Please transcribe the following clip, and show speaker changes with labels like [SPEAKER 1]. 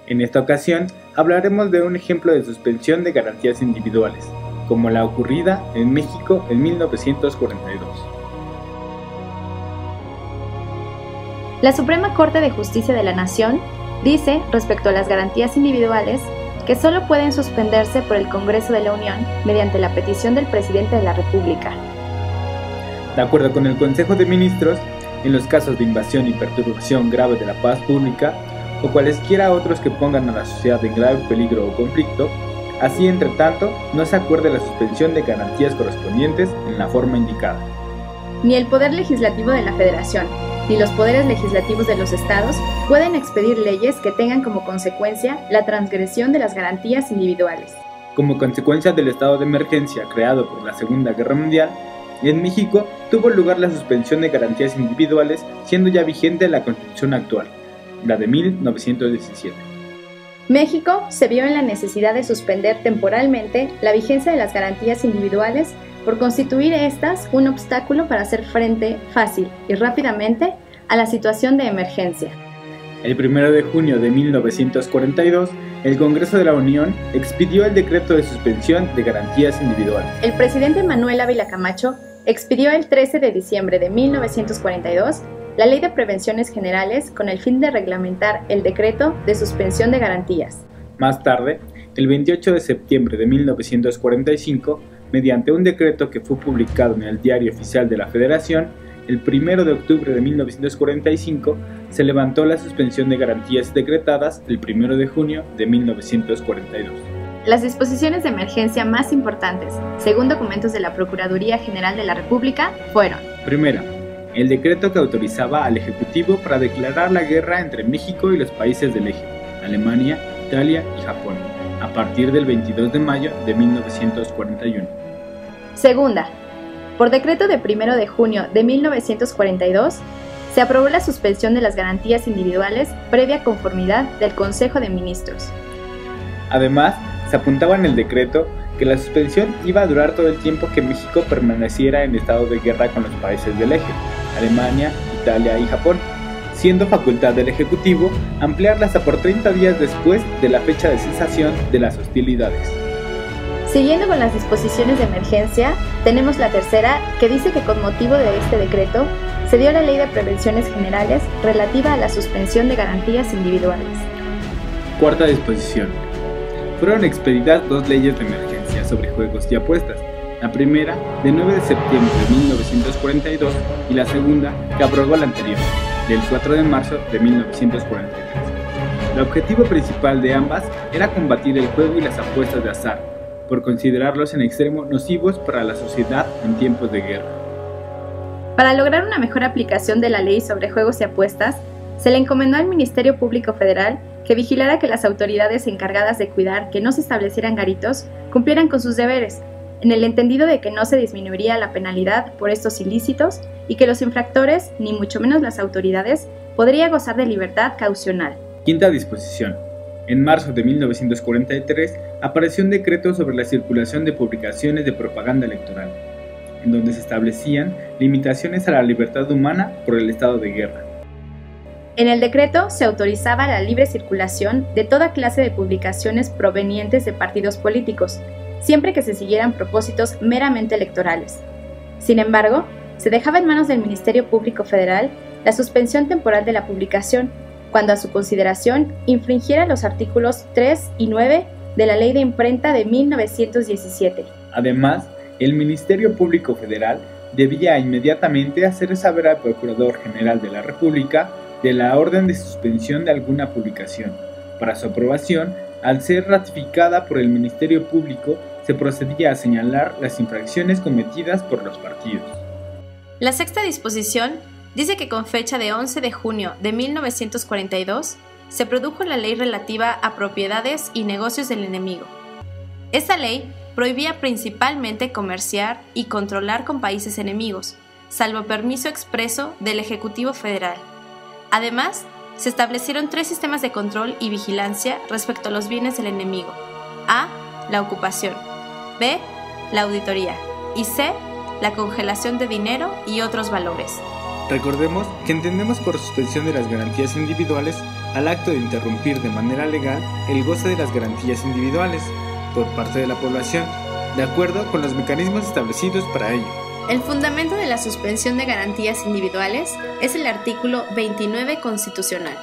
[SPEAKER 1] En esta ocasión hablaremos de un ejemplo de suspensión de garantías individuales, como la ocurrida en México en 1942.
[SPEAKER 2] La Suprema Corte de Justicia de la Nación dice, respecto a las garantías individuales, que solo pueden suspenderse por el Congreso de la Unión mediante la petición del Presidente de la República.
[SPEAKER 1] De acuerdo con el Consejo de Ministros, en los casos de invasión y perturbación grave de la paz pública, o cualesquiera otros que pongan a la sociedad en grave peligro o conflicto, así entre tanto no se acuerde la suspensión de garantías correspondientes en la forma indicada.
[SPEAKER 2] Ni el Poder Legislativo de la Federación, ni los poderes legislativos de los estados pueden expedir leyes que tengan como consecuencia la transgresión de las garantías individuales.
[SPEAKER 1] Como consecuencia del estado de emergencia creado por la Segunda Guerra Mundial, en México tuvo lugar la suspensión de garantías individuales, siendo ya vigente la Constitución actual, la de 1917.
[SPEAKER 2] México se vio en la necesidad de suspender temporalmente la vigencia de las garantías individuales por constituir estas un obstáculo para hacer frente fácil y rápidamente a la situación de emergencia.
[SPEAKER 1] El 1 de junio de 1942, el Congreso de la Unión expidió el decreto de suspensión de garantías individuales.
[SPEAKER 2] El presidente Manuel Ávila Camacho expidió el 13 de diciembre de 1942 la Ley de Prevenciones Generales con el fin de reglamentar el decreto de suspensión de garantías.
[SPEAKER 1] Más tarde, el 28 de septiembre de 1945, mediante un decreto que fue publicado en el Diario Oficial de la Federación, el 1 de octubre de 1945 se levantó la suspensión de garantías decretadas el 1 de junio de 1942.
[SPEAKER 2] Las disposiciones de emergencia más importantes, según documentos de la Procuraduría General de la República, fueron:
[SPEAKER 1] Primera, el decreto que autorizaba al Ejecutivo para declarar la guerra entre México y los países del eje, Alemania, Italia y Japón, a partir del 22 de mayo de 1941.
[SPEAKER 2] Segunda, por decreto de 1 de junio de 1942, se aprobó la suspensión de las garantías individuales previa conformidad del Consejo de Ministros.
[SPEAKER 1] Además, se apuntaba en el decreto que la suspensión iba a durar todo el tiempo que México permaneciera en estado de guerra con los países del eje, Alemania, Italia y Japón, siendo facultad del Ejecutivo ampliarla hasta por 30 días después de la fecha de cesación de las hostilidades.
[SPEAKER 2] Siguiendo con las disposiciones de emergencia, tenemos la tercera, que dice que con motivo de este decreto se dio la Ley de Prevenciones Generales relativa a la suspensión de garantías individuales.
[SPEAKER 1] Cuarta disposición. Fueron expedidas dos leyes de emergencia sobre juegos y apuestas, la primera de 9 de septiembre de 1942 y la segunda que abrogó la anterior, del 4 de marzo de 1943. El objetivo principal de ambas era combatir el juego y las apuestas de azar, por considerarlos en extremo nocivos para la sociedad en tiempos de guerra.
[SPEAKER 2] Para lograr una mejor aplicación de la ley sobre juegos y apuestas, se le encomendó al Ministerio Público Federal que vigilara que las autoridades encargadas de cuidar que no se establecieran garitos cumplieran con sus deberes, en el entendido de que no se disminuiría la penalidad por estos ilícitos y que los infractores, ni mucho menos las autoridades, podrían gozar de libertad caucional.
[SPEAKER 1] Quinta disposición. En marzo de 1943 apareció un decreto sobre la circulación de publicaciones de propaganda electoral, en donde se establecían limitaciones a la libertad humana por el estado de guerra.
[SPEAKER 2] En el decreto se autorizaba la libre circulación de toda clase de publicaciones provenientes de partidos políticos, siempre que se siguieran propósitos meramente electorales. Sin embargo, se dejaba en manos del Ministerio Público Federal la suspensión temporal de la publicación, cuando a su consideración infringiera los artículos 3 y 9 de la Ley de Imprenta de 1917.
[SPEAKER 1] Además, el Ministerio Público Federal debía inmediatamente hacer saber al Procurador General de la República de la orden de suspensión de alguna publicación. Para su aprobación, al ser ratificada por el Ministerio Público, se procedía a señalar las infracciones cometidas por los partidos.
[SPEAKER 2] La sexta disposición dice que con fecha de 11 de junio de 1942 se produjo la ley relativa a propiedades y negocios del enemigo. Esta ley prohibía principalmente comerciar y controlar con países enemigos, salvo permiso expreso del Ejecutivo Federal. Además, se establecieron 3 sistemas de control y vigilancia respecto a los bienes del enemigo. A. La ocupación. B. La auditoría. Y C. La congelación de dinero y otros valores.
[SPEAKER 1] Recordemos que entendemos por suspensión de las garantías individuales al acto de interrumpir de manera legal el goce de las garantías individuales por parte de la población, de acuerdo con los mecanismos establecidos para ello.
[SPEAKER 2] El fundamento de la suspensión de garantías individuales es el artículo 29 constitucional,